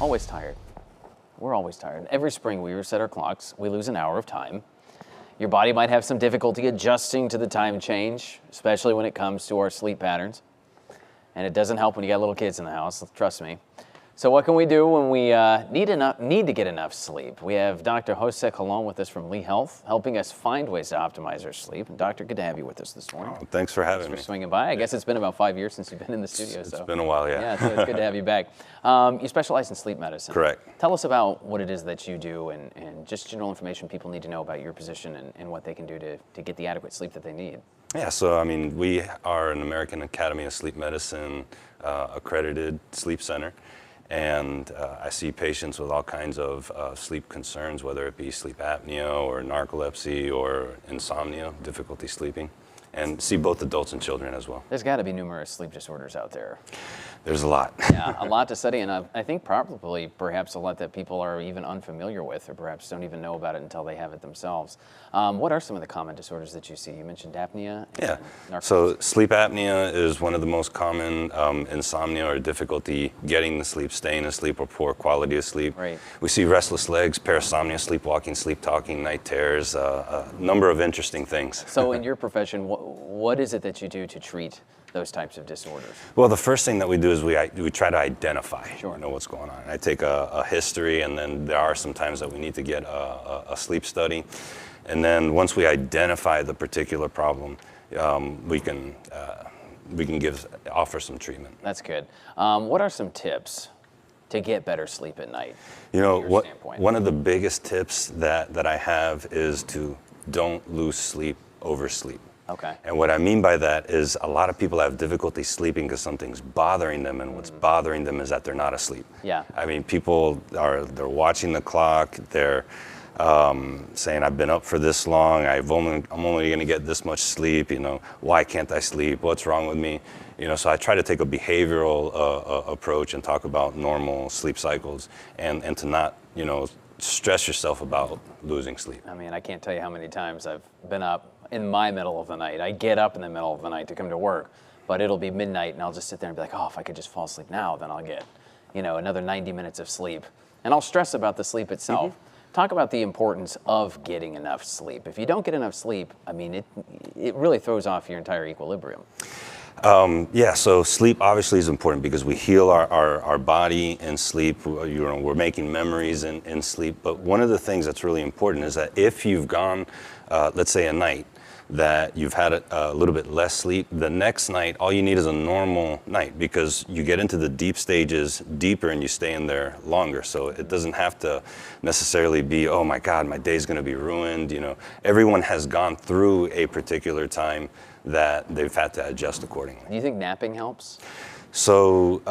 Always tired. We're always tired. Every spring we reset our clocks, we lose an hour of time. Your body might have some difficulty adjusting to the time change, especially when it comes to our sleep patterns. And it doesn't help when you got little kids in the house, trust me. So what can we do when we need to get enough sleep? We have Dr. Jose Colon with us from Lee Health, helping us find ways to optimize our sleep. And Doctor, good to have you with us this morning. Oh, thanks for having me. Thanks for swinging by. I guess it's been about 5 years since you've been in the studio. It's been a while, yeah. Yeah, so it's good to have you back. You specialize in sleep medicine. Correct. Tell us about what it is that you do and just general information people need to know about your position and what they can do to get the adequate sleep that they need. Yeah, so I mean, we are an American Academy of Sleep Medicine accredited sleep center. And I see patients with all kinds of sleep concerns, whether it be sleep apnea or narcolepsy or insomnia, difficulty sleeping, and see both adults and children as well. There's got to be numerous sleep disorders out there. There's a lot. Yeah, a lot to study, and I think probably perhaps a lot that people are even unfamiliar with or perhaps don't even know about it until they have it themselves. What are some of the common disorders that you see? You mentioned apnea. Yeah, narcolepsy. So sleep apnea is one of the most common, insomnia or difficulty getting the sleep, staying asleep, or poor quality of sleep. Right. We see restless legs, parasomnia, sleepwalking, sleep talking, night terrors, a number of interesting things. So in your profession, what is it that you do to treat those types of disorders? Well, the first thing that we do is we try to identify, Sure. what's going on. I take a history, and then there are some times that we need to get a sleep study. And then once we identify the particular problem, we can offer some treatment. That's good. What are some tips to get better sleep at night? One of the biggest tips that I have is to don't lose sleep over sleep. Okay. And what I mean by that is a lot of people have difficulty sleeping because something's bothering them, and what's bothering them is that they're not asleep. Yeah. I mean, they're watching the clock, they're saying, I've been up for this long, I'm only going to get this much sleep, why can't I sleep, what's wrong with me? So I try to take a behavioral approach and talk about normal sleep cycles and to not, stress yourself about losing sleep. I mean, I can't tell you how many times I've been up in my middle of the night. I get up in the middle of the night to come to work, but it'll be midnight and I'll just sit there and be like, oh, if I could just fall asleep now, then I'll get, another 90 minutes of sleep. And I'll stress about the sleep itself. Mm-hmm. Talk about the importance of getting enough sleep. If you don't get enough sleep, I mean, it really throws off your entire equilibrium. Yeah, so sleep obviously is important because we heal our body in sleep. We're making memories in sleep. But one of the things that's really important is that if you've gone, let's say a night, that you've had a little bit less sleep, the next night, all you need is a normal night because you get into the deep stages deeper and you stay in there longer. So it doesn't have to necessarily be, oh my God, my day's gonna be ruined. Everyone has gone through a particular time that they've had to adjust accordingly. Do you think napping helps? So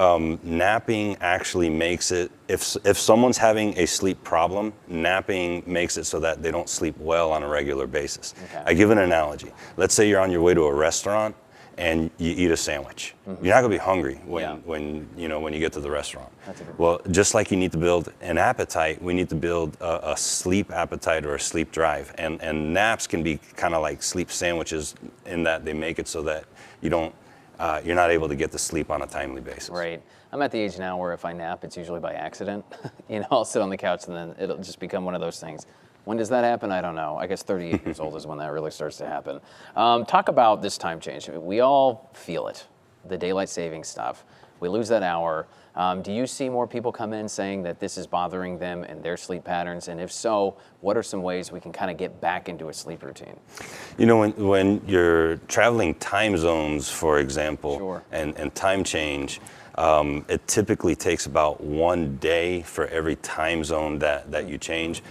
napping actually makes it, if someone's having a sleep problem, napping makes it so that they don't sleep well on a regular basis. Okay. I give an analogy. Let's say you're on your way to a restaurant and you eat a sandwich. Mm-hmm. You're not gonna be hungry when you get to the restaurant. Well, just like you need to build an appetite, we need to build a sleep appetite or a sleep drive. And naps can be kind of like sleep sandwiches in that they make it so that you're not able to get to sleep on a timely basis. Right. I'm at the age now where if I nap, it's usually by accident. I'll sit on the couch and then it'll just become one of those things. When does that happen? I don't know. I guess 38 years old is when that really starts to happen. Talk about this time change. We all feel it, the daylight saving stuff. We lose that hour. Do you see more people come in saying that this is bothering them and their sleep patterns? And if so, what are some ways we can kind of get back into a sleep routine? When you're traveling time zones, for example, Sure. and time change, it typically takes about 1 day for every time zone that you change.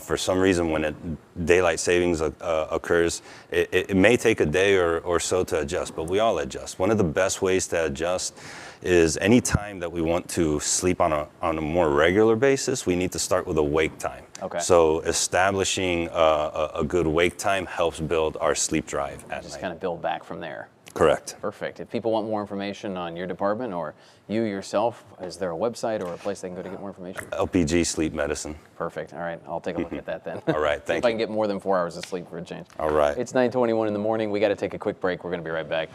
For some reason, when daylight savings occurs, it may take a day or so to adjust, but we all adjust. One of the best ways to adjust is any time that we want to sleep on a more regular basis, we need to start with a wake time. Okay. So establishing a good wake time helps build our sleep drive at night. Just kind of build back from there. Correct. Perfect. If people want more information on your department or you yourself, is there a website or a place they can go to get more information? LPG Sleep Medicine. Perfect. All right. I'll take a look at that then. All right. Thank if you. I can get more than 4 hours of sleep for a change. All right. It's 9:21 in the morning. We got to take a quick break. We're going to be right back.